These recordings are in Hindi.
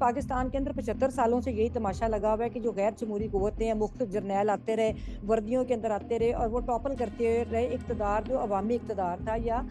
पाकिस्तान के अंदर 75 सालों से यही तमाशा लगा हुआ है कि जो गैर जमहूरी कुव्वतें हैं, मुख्तलिफ जर्नैल आते रहे, वर्दियों के अंदर आते रहे और वो टॉपल करते रहे इक़्तिदार, जो अवामी इक़्तिदार था या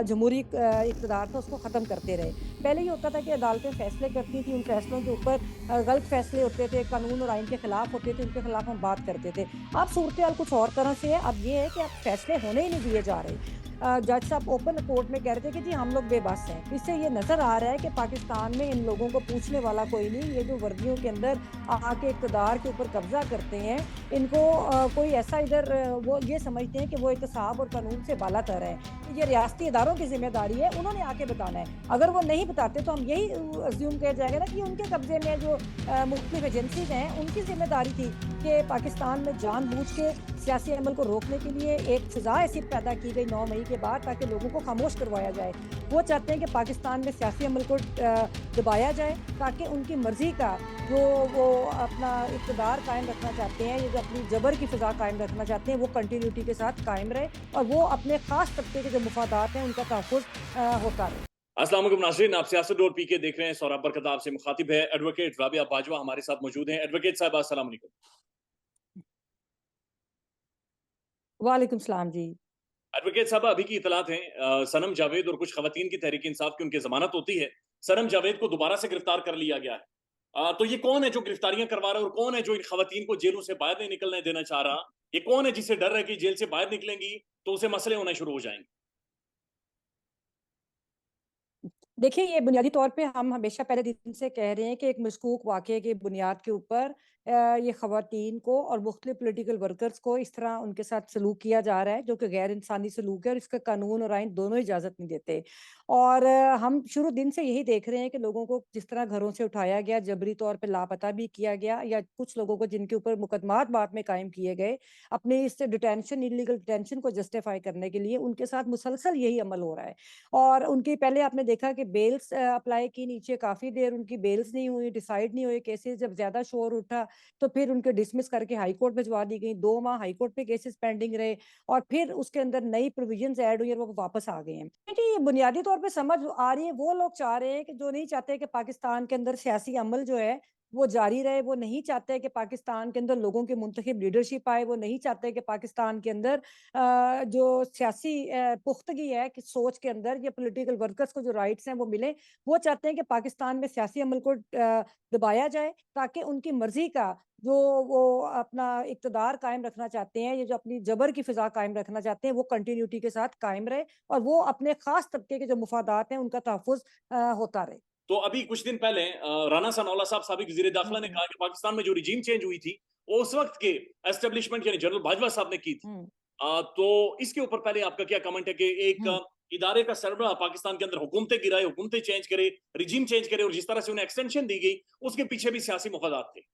जमहूरी इक़्तिदार था, उसको ख़त्म करते रहे। पहले ये होता था कि अदालतें फ़ैसले करती थी, उन फ़ैसलों के ऊपर गलत फ़ैसले होते थे, कानून और आइन के खिलाफ होते थे, उनके खिलाफ हम बात करते थे। अब सूरत-ए-हाल कुछ और तरह से है, अब ये है कि अब फ़ैसले होने ही नहीं दिए जा रहे। जज साहब ओपन कोर्ट में कह रहे थे कि जी हम लोग बेबस हैं। इससे ये नज़र आ रहा है कि पाकिस्तान में इन लोगों को पूछने वाला कोई नहीं, ये जो वर्दियों के अंदर आके इक़्तिदार के ऊपर कब्ज़ा करते हैं, इनको कोई ऐसा इधर वो ये समझते हैं कि वो एहतसाब और कानून से बालातर है। ये रियासती इदारों की ज़िम्मेदारी है, उन्होंने आके बताना है। अगर वो नहीं बताते तो हम यही अज़्यूम किया जाएगा ना कि उनके कब्ज़े में जो मुख्तलिफ एजेंसीज़ हैं, उनकी ज़िम्मेदारी थी कि पाकिस्तान में जानबूझ के सियासी अमल को रोकने के लिए एक फ़िज़ा ऐसी पैदा की गई 9 मई के बाद ताकि लोगों को खामोश करवाया जाए। वो चाहते हैं कि पाकिस्तान में सियासी अमल को दबाया जाए ताकि उनकी मर्ज़ी का जो वो अपना इक़्तिदार कायम रखना चाहते हैं, ये जो अपनी जबर की फ़िज़ा कायम रखना चाहते हैं, वो कंटिन्यूटी के साथ कायम रहे और वो अपने ख़ास तबके के जो मुफ़ादात हैं, उनका तहफ़्फ़ुज़ होता रहे। अस्सलाम वालेकुम नाज़रीन, आप सियासत डॉट पी के देख रहे हैं। सौरभ बरकत आपसे मुखातिब है। एडवोकेट राबिया बाजवा हमारे साथ मौजूद हैं। एडवोकेट साहिबा अस्सलाम वालेकुम। वालेकुम सलाम जी। एडवोकेट साहब अभी की इतलात हैं सनम जावेद और कुछ खवातीन की तहरीक इंसाफ की उनकी जमानत होती है। सनम जावेद को दोबारा से गिरफ्तार कर लिया गया है। तो ये कौन है जो गिरफ्तारियां करवा रहा है और कौन है जो इन खवातीन को जेलों से बाहर नहीं निकलने देना चाह रहा? ये कौन है जिसे डर है कि जेल से बाहर निकलेंगी तो उसे मसले होने शुरू हो जाएंगे? देखिए, ये बुनियादी तौर पे हम हमेशा पहले दिन से कह रहे हैं कि एक मशकूक वाक़ये की बुनियाद के ऊपर ये ख़वातीन को और मुख्तलिफ पॉलिटिकल वर्कर्स को इस तरह उनके साथ सलूक किया जा रहा है, जो कि गैर इंसानी सलूक है और इसका कानून और आइन दोनों इजाज़त नहीं देते। और हम शुरू दिन से यही देख रहे हैं कि लोगों को जिस तरह घरों से उठाया गया, जबरी तौर पे लापता भी किया गया या कुछ लोगों को जिनके ऊपर मुकदमात बाद में कायम किए गए, अपने इस डिटेंशन इल्लीगल डिटेंशन को जस्टिफ़ाई करने के लिए उनके साथ मुसलसल यही अमल हो रहा है। और उनकी पहले आपने देखा कि बेल्स अप्लाई की नीचे काफ़ी देर उनकी बेल्स नहीं हुई, डिसाइड नहीं हुए केसेस जब ज़्यादा शोर उठा, तो फिर उनके डिसमिस करके हाई कोर्ट भिजवा दी गई, 2 माह हाई कोर्ट पे केसेस पेंडिंग रहे और फिर उसके अंदर नई प्रोविजंस ऐड हुई और वो वापस आ गए हैं। देखिए, ये बुनियादी तौर पे समझ आ रही है, वो लोग चाह रहे हैं कि जो नहीं चाहते कि पाकिस्तान के अंदर सियासी अमल जो है, वो जारी रहे, वो नहीं चाहते कि पाकिस्तान के अंदर लोगों की मुंतखब लीडरशिप आए, वो नहीं चाहते कि पाकिस्तान के अंदर जो सियासी पुख्तगी है कि सोच के अंदर या पॉलिटिकल वर्कर्स को जो राइट्स हैं वो मिले। वो चाहते हैं कि पाकिस्तान में सियासी अमल को दबाया जाए ताकि उनकी मर्जी का जो वो अपना इक़्तिदार कायम रखना चाहते हैं, ये जो अपनी जबर की फ़िज़ा कायम रखना चाहते हैं, वो कंटिन्यूटी के साथ कायम रहे और वो अपने ख़ास तबके के जो मुफ़ादात हैं, उनका तहफ़्फ़ुज़ होता रहे। तो अभी कुछ दिन पहले राना सनाउल्लाह साहब साबिक वज़ीर हुँ, दाखिला ने हुँ, कहा कि पाकिस्तान में जो रिजीम चेंज हुई थी, वो उस वक़्त के एस्टेब्लिशमेंट यानी जनरल बाजवा साहब ने की थी। हुँ, तो इसके ऊपर पहले आपका क्या कमेंट है कि एक हुँ। इदारे का सरबराह पाकिस्तान के अंदर हुकूमतें गिराए, हुकूमतें चेंज करे, रिजीम चेंज करे और जिस तरह से उन्हें एक्सटेंशन दी गई, उसके पीछे भी सियासी मुफ़ादात थे।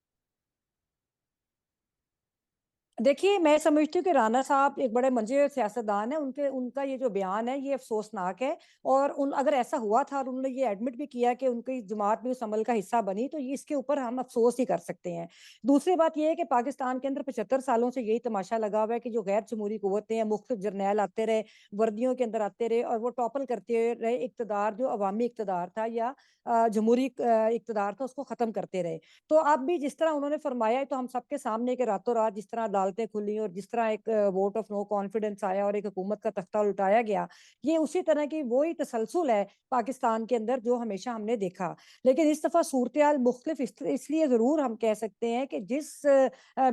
देखिए, मैं समझती हूँ कि राणा साहब एक बड़े मंझे सियासतदान हैं, उनके उनका ये जो बयान है, ये अफ़सोसनाक है और उन अगर ऐसा हुआ था और उन्होंने ये एडमिट भी किया कि उनकी जमात भी उस अमल का हिस्सा बनी, तो ये इसके ऊपर हम अफ़सोस ही कर सकते हैं। दूसरी बात ये है कि पाकिस्तान के अंदर 75 सालों से यही तमाशा लगा हुआ है कि जो गैर जमहूरी कुव्वतें हैं, मुख्तलिफ जर्नैल आते रहे, वर्दियों के अंदर आते रहे और वो टॉपल करते रहे इक़्तिदार, जो अवामी इक़्तिदार था या जमहूरी इक़्तिदार था, उसको ख़त्म करते रहे। तो अब भी जिस तरह उन्होंने फरमाया है, तो हम सबके सामने कि रातों-रात जिस तरह अदालतें खुली और जिस तरह एक वोट ऑफ नो कॉन्फिडेंस आया और एक हुकूमत का तख्ता उल्टाया गया, ये उसी तरह की वही तसलसल है पाकिस्तान के अंदर जो हमेशा हमने देखा। लेकिन इस दफ़ा सूरत-ए-हाल मुख्तलिफ इसलिए ज़रूर हम कह सकते हैं कि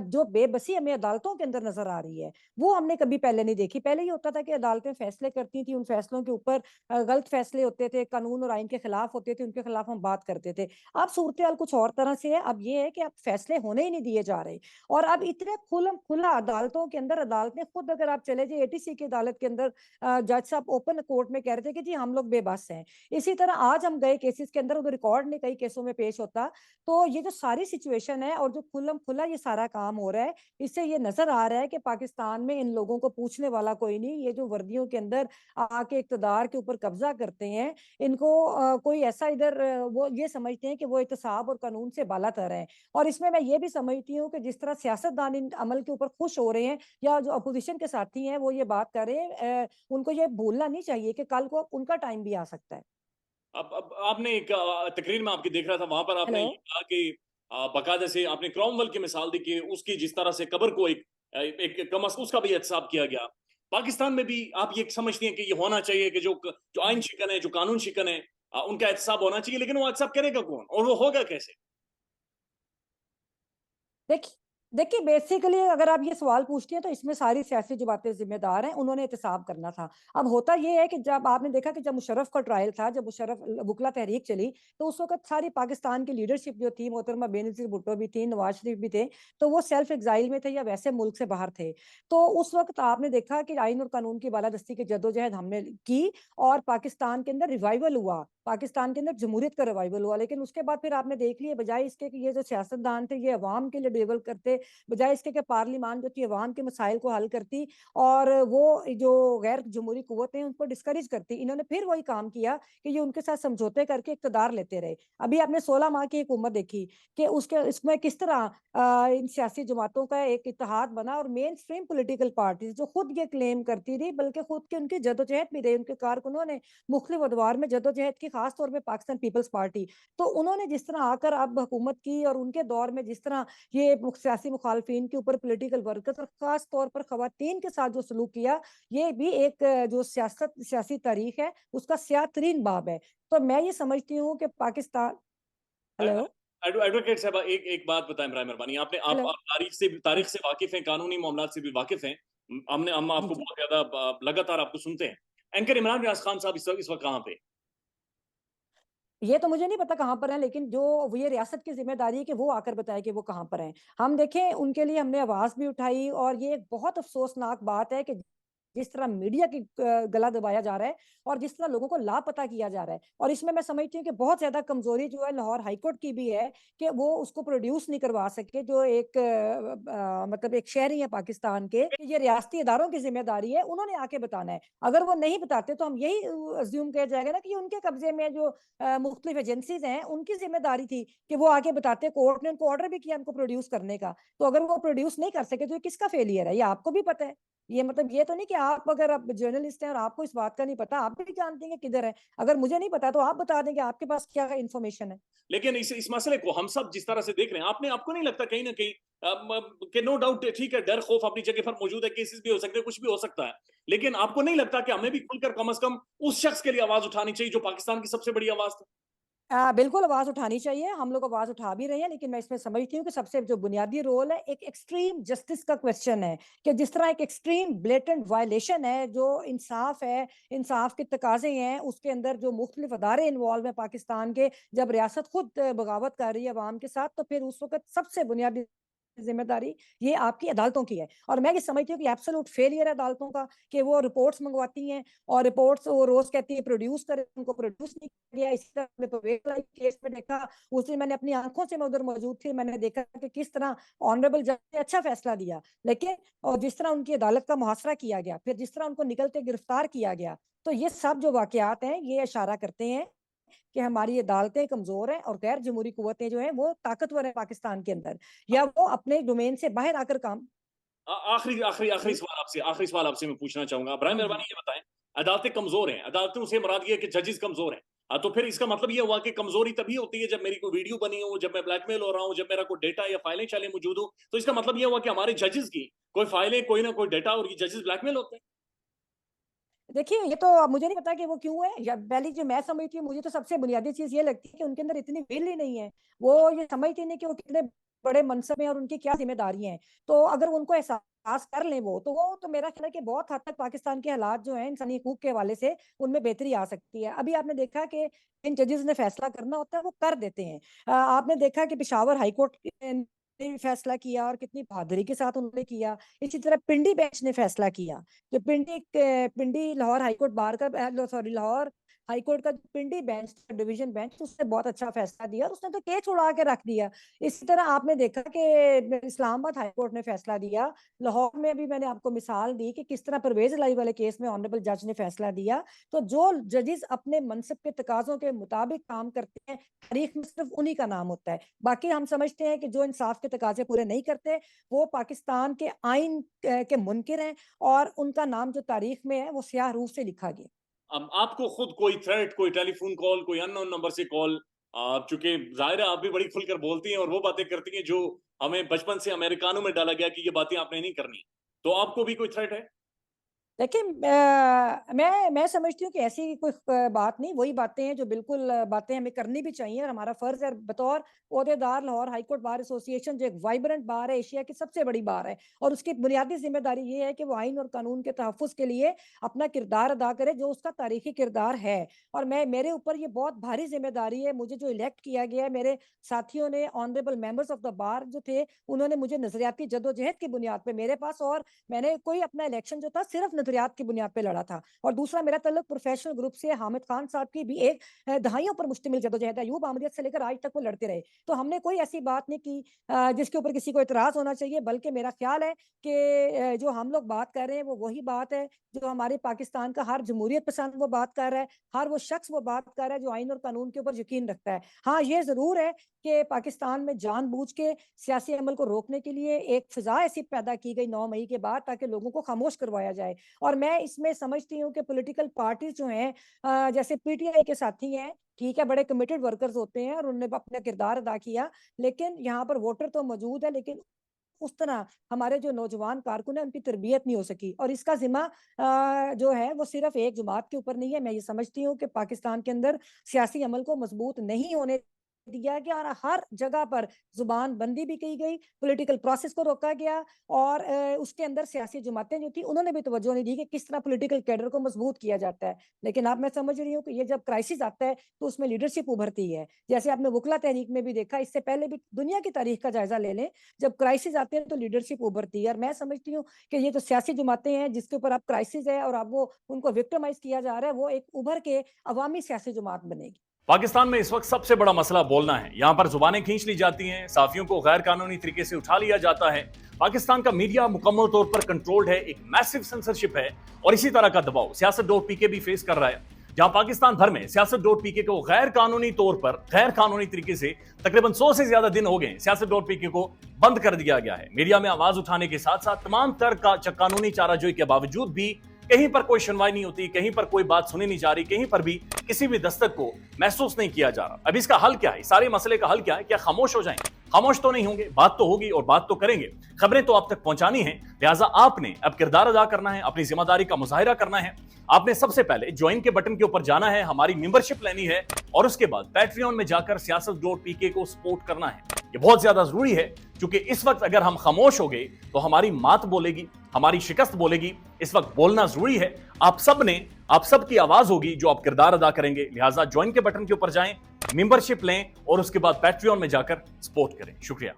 जो बेबसी हमें अदालतों के अंदर नज़र आ रही है, वो हमने कभी पहले नहीं देखी। पहले ये होता था कि अदालतें फैसले करती थी, उन फैसलों के ऊपर गलत फैसले होते थे, कानून और आइन के खिलाफ होते थे, उनके खिलाफ हम बात करते थे। अब सूरत-ए-हाल कुछ और तरह से है, अब ये है कि अब फैसले होने ही नहीं दिए जा रहे और अब इतने खुलम खुला अदालतों के अंदर अदालतें खुद अगर आप चले जाइए एटीसी की अदालत के अंदर जज साहब ओपन कोर्ट में कह रहे थे कि जी हम लोग बेबस हैं। इसी तरह आज हम गए केसेस के अंदर, उधर रिकॉर्ड नहीं कई केसों में पेश होता। तो ये जो सारी सिचुएशन है और जो खुलम खुला ये सारा काम हो रहा है, इससे ये नज़र आ रहा है कि पाकिस्तान में इन लोगों को पूछने वाला कोई नहीं। ये जो वर्दियों के अंदर आके इक़्तिदार के ऊपर कब्ज़ा करते हैं, इनको कोई ऐसा इधर वो ये समझते हैं कि वो एहतसाब और कानून से बालातर हैं। और इसमें मैं ये भी समझती हूँ कि जिस तरह सियासतदान इन अमल के ऊपर खुश हो रहे हैं या जो अपोज़िशन के साथी हैं वो ये बात कर रहे हैं, उनको ये भूलना नहीं चाहिए कि कल को उनका टाइम भी आ सकता है। अब आपने एक तकरीर में आपकी देख रहा था, वहाँ पर आपने हेलो। ये कहा कि बाकायदा से आपने क्रॉमवेल की मिसाल दी कि उसकी जिस तरह से कब्र को एक कम उसका भी एहतसाब किया गया। पाकिस्तान में भी आप ये समझती हैं कि ये होना चाहिए कि जो आइन शिकन है, जो कानून शिकन है, उनका एहतसाब होना चाहिए, लेकिन वो एहतसाब करेगा कौन? और वो होगा कैसे? देखिए देखिए बेसिकली अगर आप ये सवाल पूछती हैं तो इसमें सारी सियासी जो बातें जिम्मेदार हैं उन्होंने एहतसाब करना था। अब होता ये है कि जब आपने देखा कि जब मुशर्रफ का ट्रायल था, जब मुशर्रफ वकला तहरीक चली, तो उस वक्त सारी पाकिस्तान की लीडरशिप जो थी, मोहतरमा बेनजीर भुट्टो भी थी, नवाज शरीफ भी थे, तो वो सेल्फ एग्जाइल में थे या वैसे मुल्क से बाहर थे। तो उस वक्त आपने देखा कि आइन और कानून की बालादस्ती की जद्दोजहद हमने की और पाकिस्तान के अंदर रिवाइवल हुआ, पाकिस्तान के अंदर जमहूरियत का रिवाइवल हुआ। लेकिन उसके बाद फिर आपने देख लिया, बजाय इसके कि ये जो सियासतदान थे ये अवाम के लिए डेवलप करते, बजाय इसके कि पार्लियामान जो थी अवाम के मसाइल को हल करती और वो जो गैर जमहूरी कुव्वतें हैं उनको डिस्करेज करती, इन्होंने फिर वही काम किया कि ये उनके साथ समझौते करके इक्तदार लेते रहे। अभी आपने 16 माह की हुकूमत देखी कि उसके इसमें किस तरह इन सियासी जमातों का एक इत्तेहाद बना और मेन स्ट्रीम पोलिटिकल पार्टीज जो खुद ये क्लेम करती रही, बल्कि खुद के उनकी जदोजहद भी रही, उनके कारकुनों ने मुख्तलिफ अदवार में जदोजहद की, खासतौर पर पाकिस्तान पीपल्स पार्टी। तो उन्होंने जिस तरह आकर अब हुकूमत की और उनके दौर में जिस तरह ये सियासी मुखालफिन के ऊपर पोलिटिकल वर्कर्स और खास तौर पर खवातीन के साथ जो सलूक किया, ये भी एक जो सियासी तारीख है उसका स्याह तरीन बाब है। तो मैं ये समझती हूँ कि पाकिस्तान। हेलो। एडवोकेट साहब, एक एक बात बताएं बराए मेहरबानी। हेलो। आप तारीख से वाकिफ हैं, कानूनी मामलात से भी वाकिफ हैं। हम जी आपको जी। बहुत ज्यादा लगातार आपको सुनते हैं। एंकर इमरान रियाज खान साहब इस वक्त कहाँ पे? ये तो मुझे नहीं पता कहाँ पर है, लेकिन जो वो ये रियासत की जिम्मेदारी है कि वो आकर बताए कि वो कहाँ पर हैं। हम देखें, उनके लिए हमने आवाज भी उठाई और ये एक बहुत अफसोसनाक बात है कि जिस तरह मीडिया की गला दबाया जा रहा है और जिस तरह लोगों को लापता किया जा रहा है। और इसमें मैं समझती हूँ कि बहुत ज्यादा कमजोरी जो है लाहौर हाईकोर्ट की भी है कि वो उसको प्रोड्यूस नहीं करवा सके, जो एक मतलब एक शहरी है पाकिस्तान के। ये रियासती इदारों की जिम्मेदारी है, उन्होंने आके बताना है। अगर वो नहीं बताते तो हम यही अज्यूम किया जाएगा ना कि उनके कब्जे में जो मुख्तलिफ एजेंसीज हैं उनकी जिम्मेदारी थी कि वो आके बताते। कोर्ट ने उनको ऑर्डर भी किया उनको प्रोड्यूस करने का, तो अगर वो प्रोड्यूस नहीं कर सके तो ये किसका फेलियर है? ये आपको भी पता है। ये मतलब ये तो नहीं कि आप, अगर आप जर्नलिस्ट हैं और आपको इस बात का नहीं पता, आप भी जानते हैं कि किधर है। अगर मुझे नहीं पता तो आप बता दें कि आपके पास क्या इन्फॉर्मेशन है। लेकिन इस मसले को हम सब जिस तरह से देख रहे हैं, आपको नहीं लगता कहीं ना कहीं कि नो डाउट ठीक है, डर खौफ अपनी जगह पर मौजूद है, केसेस भी हो सकते हैं, कुछ भी हो सकता है, लेकिन आपको नहीं लगता कि हमें भी खुलकर कम से कम उस शख्स के लिए आवाज उठानी चाहिए जो पाकिस्तान की सबसे बड़ी आवाज थी? बिल्कुल आवाज उठानी चाहिए, हम लोग आवाज उठा भी रहे हैं। लेकिन मैं इसमें समझती हूँ कि सबसे जो बुनियादी रोल है एक एक्सट्रीम जस्टिस का क्वेश्चन है, कि जिस तरह एक एक्सट्रीम ब्लेटेंट वायलेशन है जो इंसाफ है, इंसाफ के तकाजे हैं, उसके अंदर जो मुख्तलिफ अदारे इन्वॉल्व हैं पाकिस्तान के, जब रियासत खुद बगावत कर रही है अवाम के साथ, तो फिर उस वक्त सबसे बुनियादी जिम्मेदारी ये आपकी अदालतों की है। और मैं ये समझती हूँ कि एब्सोल्यूट फेलियर है अदालतों का कि वो रिपोर्ट्स मंगवाती हैं और रिपोर्ट्स वो रोज कहती है प्रोड्यूस करें, उनको प्रोड्यूस नहीं किया। इसी तरह हमने परवेज लाई केस में देखा, उस दिन मैंने अपनी आंखों से, मैं उधर मौजूद थी, मैंने देखा कि किस तरह ऑनरेबल जज ने अच्छा फैसला दिया। लेकिन और जिस तरह उनकी अदालत का मुहासरा किया गया, फिर जिस तरह उनको निकलते गिरफ्तार किया गया, तो ये सब जो वाकयात हैं ये इशारा करते हैं कि हमारी अदालतें कमजोर हैं और गैर जमहूरी कुव्वतें जो हैं वो ताकतवर है पाकिस्तान के अंदर, या वो अपने डोमेन से बाहर आकर काम। आखिरी आखिरी जी आखिरी सवाल आपसे मैं पूछना चाहूंगा, बराए जी जी। मेहरबानी ये बताएं, अदालतें कमजोर हैं, अदालतों से मुराद ये है कि जजेस कमजोर हैं, तो फिर इसका मतलब ये हुआ कि कमजोरी तभी होती है जब मेरी कोई वीडियो बनी हो, जब मैं ब्लैकमेल हो रहा हूं, जब मेरा कोई डेटा या फाइलें चाले मौजूद हो, तो इसका मतलब ये हुआ कि हमारे जजेस की कोई फाइलें, कोई ना कोई डेटा, और ये जजेस ब्लैकमेल होते हैं। देखिए ये तो अब मुझे नहीं पता कि वो क्यों है, या पहली जो मैं समझती हूँ, मुझे तो सबसे बुनियादी चीज ये लगती है कि उनके अंदर इतनी विल ही नहीं है। वो ये समझते नहीं कि वो कितने बड़े मनसब में और उनकी क्या जिम्मेदारी हैं। तो अगर उनको एहसास कर लें वो तो मेरा ख्याल है कि बहुत हद तक पाकिस्तान के हालात जो हैं इंसानी हकूक के हवाले से उनमें बेहतरी आ सकती है। अभी आपने देखा कि इन जजेस ने फैसला करना होता है वो कर देते हैं। आपने देखा कि पेशावर हाईकोर्ट ने भी फैसला किया और कितनी बहादुरी के साथ उन्होंने किया। इसी तरह पिंडी बेंच ने फैसला किया, जो पिंडी लाहौर हाईकोर्ट बार का, सॉरी, लाहौर हाईकोर्ट का जो पिंडी बेंच था, डिवीजन बेंच, उसने बहुत अच्छा फैसला दिया और उसने तो केस उड़ा के रख दिया। इसी तरह आपने देखा कि इस्लामाबाद हाईकोर्ट ने फैसला दिया। लाहौर में अभी मैंने आपको मिसाल दी कि किस तरह परवेज लाई वाले केस में ऑनरेबल जज ने फैसला दिया। तो जो जजेस अपने मनसब के तकाजों के मुताबिक काम करते हैं, तारीख में सिर्फ उन्हीं का नाम होता है। बाकी हम समझते हैं कि जो इंसाफ के तकाजे पूरे नहीं करते वो पाकिस्तान के आइन के मुनकिर हैं और उनका नाम जो तारीख में है वो स्याह रूह से लिखा गया। आपको खुद कोई थ्रेट, कोई टेलीफोन कॉल, कोई अननोन नंबर से कॉल, चूंकि जाहिर है आप भी बड़ी खुलकर बोलती हैं और वो बातें करती हैं जो हमें बचपन से अमेरिकानों में डाला गया कि ये बातें आपने नहीं करनी, तो आपको भी कोई थ्रेट है? देखिए, मैं समझती हूँ कि ऐसी कोई बात नहीं, वही बातें हैं जो बिल्कुल बातें हमें करनी भी चाहिए और हमारा फर्ज है बतौर ओहदेदार Lahore High Court Bar Association, जो एक वाइब्रेंट बार है, एशिया की सबसे बड़ी बार है, और उसकी बुनियादी जिम्मेदारी ये है कि वो आइन और कानून के तहफ़्फ़ुज़ के लिए अपना किरदार अदा करे, जो उसका तारीखी किरदार है। और मेरे ऊपर ये बहुत भारी जिम्मेदारी है, मुझे जो इलेक्ट किया गया है, मेरे साथियों ने, honourable members of the bar जो थे, उन्होंने मुझे नजरियाती जद्दोजहद की बुनियाद पे मेरे पास, और मैंने कोई अपना इलेक्शन जो था सिर्फ नजरियात की बुनियाद पे लड़ा था। और दूसरा, मेरा ताल्लुक प्रोफेशनल ग्रुप से हामिद खान साहब की भी एक दहाइयों पर मुश्तमिल जद्दोजहद है, अयूब अहमदियत से लेकर आज तक वो लड़ते रहे। तो हमने कोई ऐसी बात नहीं की जिसके ऊपर किसी को इतराज होना चाहिए, बल्कि मेरा ख्याल है कि जो हम लोग बात कर रहे हैं वो वही बात है जो हमारे पाकिस्तान का हर जमहूरियत पसंद वो बात कर रहा है, हर वो शख्स वो बात कर रहा है जो आइन और कानून के ऊपर यकीन रखता है। हाँ, ये जरूर है कि पाकिस्तान में जानबूझ के सियासी अमल को रोकने के लिए एक फिजा ऐसी पैदा की गई 9 मई के बाद, ताकि लोगों को खामोश करवाया जाए। और मैं इसमें समझती हूँ कि पॉलिटिकल पार्टीज जो हैं, जैसे पीटीआई के साथी हैं, ठीक है, बड़े कमिटेड वर्कर्स होते हैं और उन्होंने अपना किरदार अदा किया, लेकिन यहाँ पर वोटर तो मौजूद है, लेकिन उस तरह हमारे जो नौजवान कारकुन है उनकी तरबियत नहीं हो सकी, और इसका जिम्मा जो है वो सिर्फ एक जमात के ऊपर नहीं है। मैं ये समझती हूँ कि पाकिस्तान के अंदर सियासी अमल को मजबूत नहीं होने दिया गया, और हर जगह पर जुबान बंदी भी की गई, पॉलिटिकल प्रोसेस को रोका गया, और उसके अंदर सियासी जमातें जो थी उन्होंने भी तवज्जो नहीं दी कि किस तरह पॉलिटिकल कैडर को मजबूत किया जाता है। लेकिन अब मैं समझ रही हूँ कि ये जब क्राइसिस आता है तो उसमें लीडरशिप उभरती है, जैसे आपने वकला तहरीक में भी देखा, इससे पहले भी दुनिया की तारीख का जायजा ले लें, जब क्राइसिस आते हैं तो लीडरशिप उभरती है। और मैं समझती हूँ कि ये जो सियासी जमातें हैं जिसके ऊपर अब क्राइसिस है और अब वो उनको विक्टिमाइज किया जा रहा है, वो एक उभर के अवामी सियासी जमात बनेगी। पाकिस्तान में इस वक्त सबसे बड़ा मसला बोलना है। यहां पर जुबानें खींच ली जाती हैं, साफियों को गैर कानूनी तरीके से उठा लिया जाता है। पाकिस्तान का मीडिया मुकम्मल तौर पर कंट्रोल्ड है, एक मैसिव सेंसरशिप है, और इसी तरह का दबाव सियासत.पीके भी फेस कर रहा है। जहां पाकिस्तान भर में सियासत.पीके को गैर कानूनी तौर पर, गैर कानूनी तरीके से तकरीबन 100 से ज्यादा दिन हो गए सियासत.पीके को बंद कर दिया गया है। मीडिया में आवाज उठाने के साथ साथ तमाम तरह का कानूनी चाराजोई के बावजूद भी कहीं पर कोई सुनवाई नहीं होती, कहीं पर कोई बात सुनी नहीं जा रही, कहीं पर भी किसी भी दस्तक को महसूस नहीं किया जा रहा। अब इसका हल क्या है? सारे मसले का हल क्या है? क्या खामोश हो जाएं? खामोश तो नहीं होंगे, बात तो होगी और बात तो करेंगे। खबरें तो आप तक पहुंचानी है, लिहाजा आपने अब किरदार अदा करना है, अपनी जिम्मेदारी का मुजाहिरा करना है। आपने सबसे पहले ज्वाइन के बटन के ऊपर जाना है, हमारी मेंबरशिप लेनी है, और उसके बाद पैट्रियन में जाकर सियासत.पीके को सपोर्ट करना है। ये बहुत ज्यादा जरूरी है, क्योंकि इस वक्त अगर हम खामोश हो गए तो हमारी मात बोलेगी, हमारी शिकस्त बोलेगी। इस वक्त बोलना जरूरी है। आप सब की आवाज होगी जो आप किरदार अदा करेंगे। लिहाजा ज्वाइन के बटन के ऊपर जाएं, मेंबरशिप लें और उसके बाद पैट्रियन में जाकर सपोर्ट करें। शुक्रिया।